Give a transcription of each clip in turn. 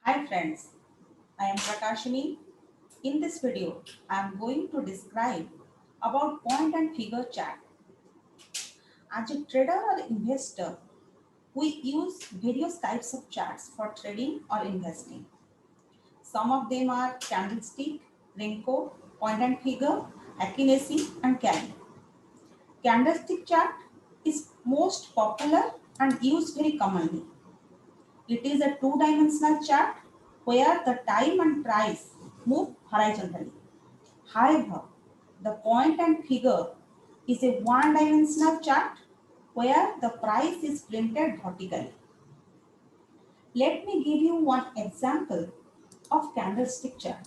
Hi friends, I am Prakashini. In this video, I am going to describe about point and figure chart. As a trader or investor, we use various types of charts for trading or investing. Some of them are candlestick, Renko, point and figure, Akinesi and Carry. Candlestick chart is most popular and used very commonly. It is a two-dimensional chart where the time and price move horizontally. However, the point and figure is a one-dimensional chart where the price is printed vertically. Let me give you one example of candlestick chart.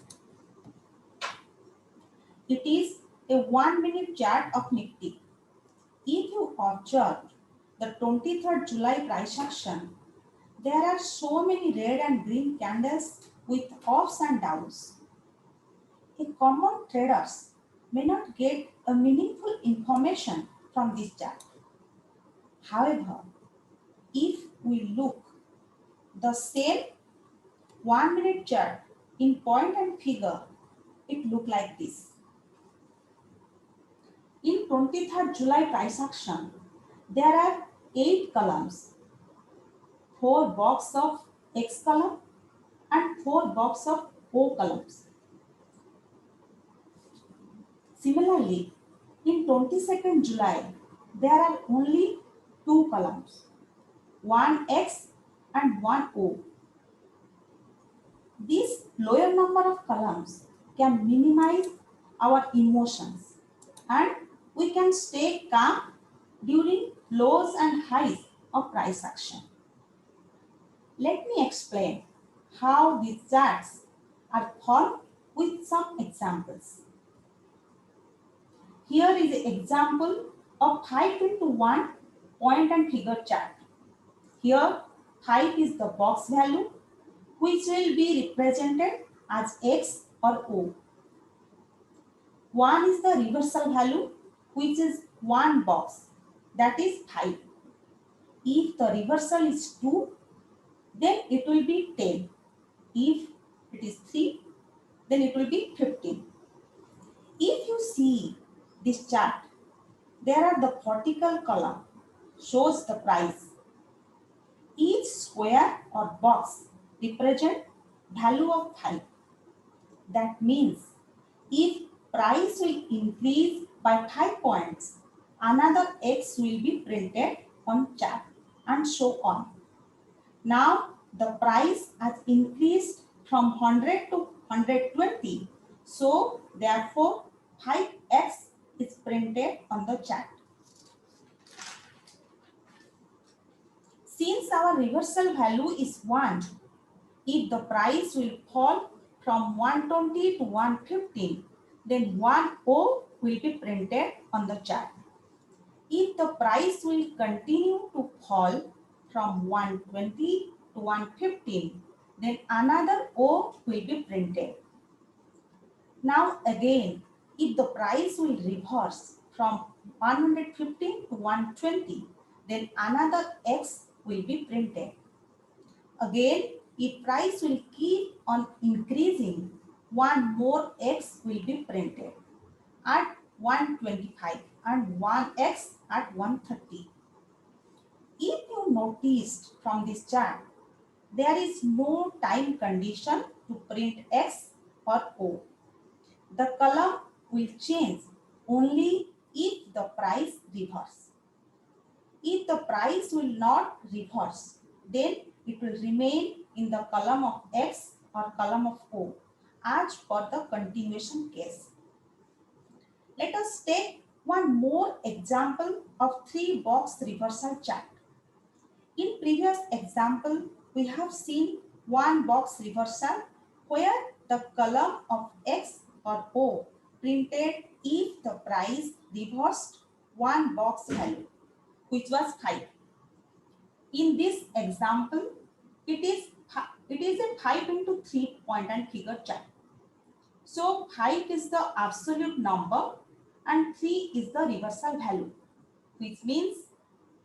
It is a 1 minute chart of Nifty. If you observe the 23rd July price action, there are so many red and green candles with ups and downs. A common traders may not get a meaningful information from this chart. However, if we look the same 1 minute chart in point and figure, it look like this. In 23rd July price action, there are 8 columns, 4 box of X column and 4 box of O columns. Similarly, in 22nd July, there are only 2 columns, one X and one O. This lower number of columns can minimize our emotions and we can stay calm during lows and highs of price action. Let me explain how these charts are formed with some examples. Here is an example of 5:1 point and figure chart. Here 5 is the box value which will be represented as X or O. 1 is the reversal value which is one box, that is 5. If the reversal is 2, then it will be 10. If it is 3, then it will be 15. If you see this chart, there are the vertical column shows the price. Each square or box represent value of 5. That means if price will increase by 5 points, another X will be printed on chart and show on. Now the price has increased from 100 to 120. So therefore 5X is printed on the chart. Since our reversal value is 1, if the price will fall from 120 to 115, then 1O will be printed on the chart. If the price will continue to fall from 120 to 115, then another O will be printed. Now again, if the price will reverse from 115 to 120, then another X will be printed. Again, if price will keep on increasing, one more X will be printed at 125 and 1X at 130. If you noticed from this chart, there is no time condition to print X or O. The column will change only if the price reverses. If the price will not reverse, then it will remain in the column of X or column of O as per the continuation case. Let us take one more example of 3-box reversal chart. In previous example, we have seen 1-box reversal where the column of X or O printed if the price reversed 1 box value, which was 5. In this example, it is a 5×3 point and figure chart. So 5 is the absolute number and 3 is the reversal value, which means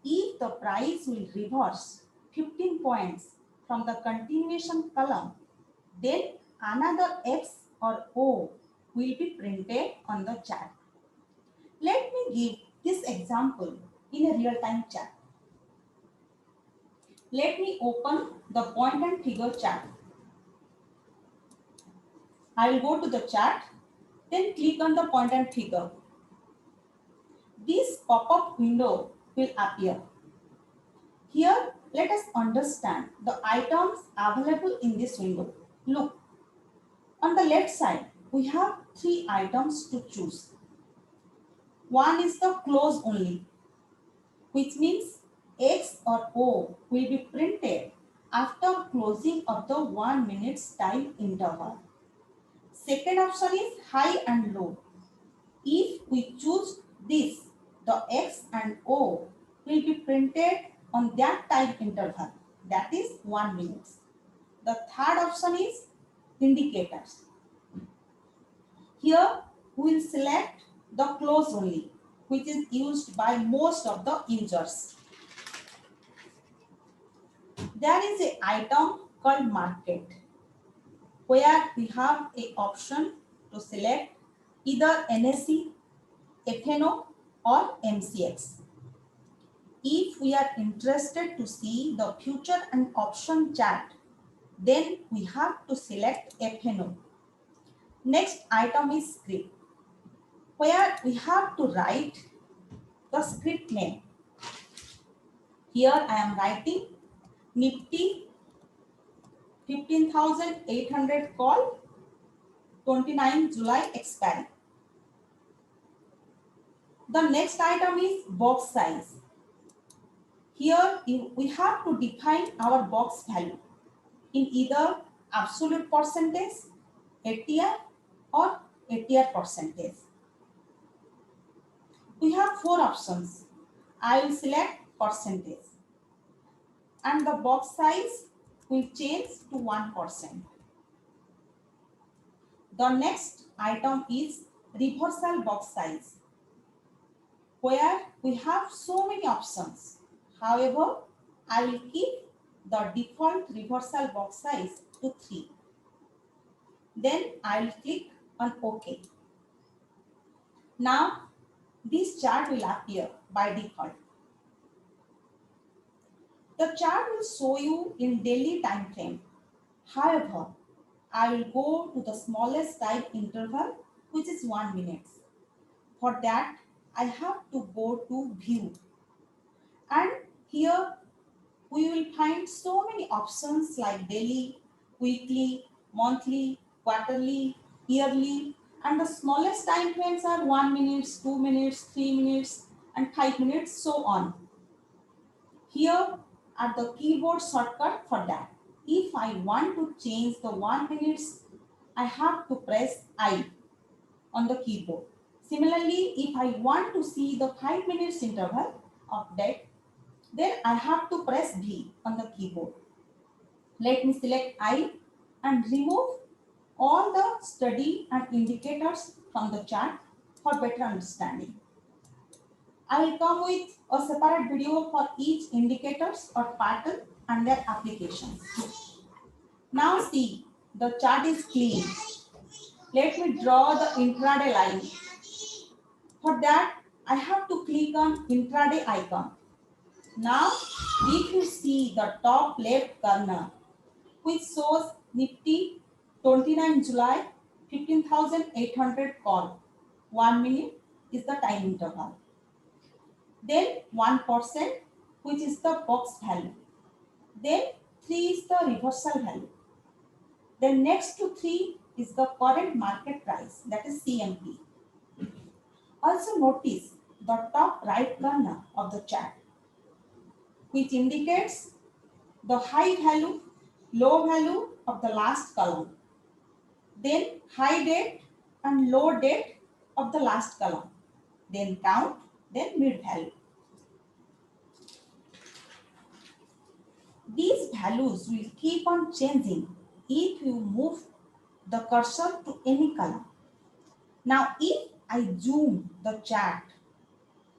if the price will reverse 15 points from the continuation column, Then another X or O will be printed on the chart. Let me give this example in a real-time chart. Let me open the point and figure chart. I will go to the chart, then click on the point and figure. This pop-up window will appear. Here, let us understand the items available in this window. Look, on the left side, we have 3 items to choose. One is the close only, which means X or O will be printed after closing of the 1 minute time interval. Second option is high and low. If we choose this, the X and O will be printed on that time interval, that is 1 minute. The third option is indicators. Here we will select the close only, which is used by most of the users. There is an item called market, where we have a option to select either NSE, FNO or MCX. If we are interested to see the future and option chart, then we have to select FNO. Next item is script, where we have to write the script name. Here I am writing Nifty 15,800 call 29 July expiry. The next item is box size. Here we have to define our box value in either absolute percentage, ATR or ATR percentage. We have 4 options. I will select percentage and the box size will change to 1%. The next item is reversal box size, where we have so many options. However, I will keep the default reversal box size to 3. Then I will click on OK. Now, this chart will appear by default. The chart will show you in daily time frame. However, I will go to the smallest time interval, which is 1 minute. For that, I have to go to view. And here we will find so many options like daily, weekly, monthly, quarterly, yearly, and the smallest time frames are 1 minute, 2 minutes, 3 minutes, and 5 minutes, so on. Here are the keyboard shortcut for that. If I want to change the 1 minute, I have to press I on the keyboard. Similarly, if I want to see the 5 minutes interval of that, then I have to press V on the keyboard. Let me select I and remove all the study and indicators from the chart for better understanding. I will come with a separate video for each indicators or pattern and their applications. Now see, the chart is clean. Let me draw the intraday line. For that, I have to click on intraday icon. Now, if you see the top left corner, which shows Nifty 29 July 15,800 call, 1 minute is the time interval. Then 1%, which is the box value. Then 3 is the reversal value. Then next to 3 is the current market price, that is CMP. Also notice the top right corner of the chart, which indicates the high value, low value of the last column. Then high date and low date of the last column. Then count, then mid value. These values will keep on changing if you move the cursor to any column. Now, if I zoom the chart,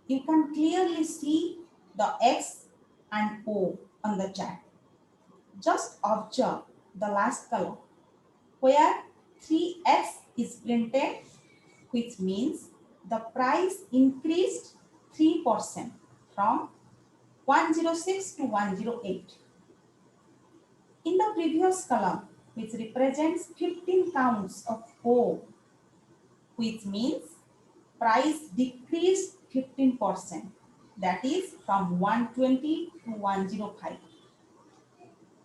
you can clearly see the X and O on the chart. Just observe the last column. where 3x is printed, which means the price increased 3% from 106 to 108. In the previous column, which represents 15 counts of O, which means price decreased 15%, that is from 120 to 105.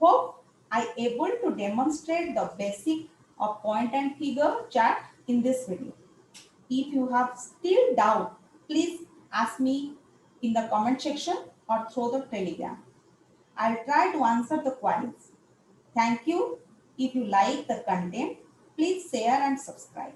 Hope I able to demonstrate the basic of point and figure chart in this video. If you have still doubt, please ask me in the comment section or through the telegram. I'll try to answer the queries. Thank you. If you like the content, please share and subscribe.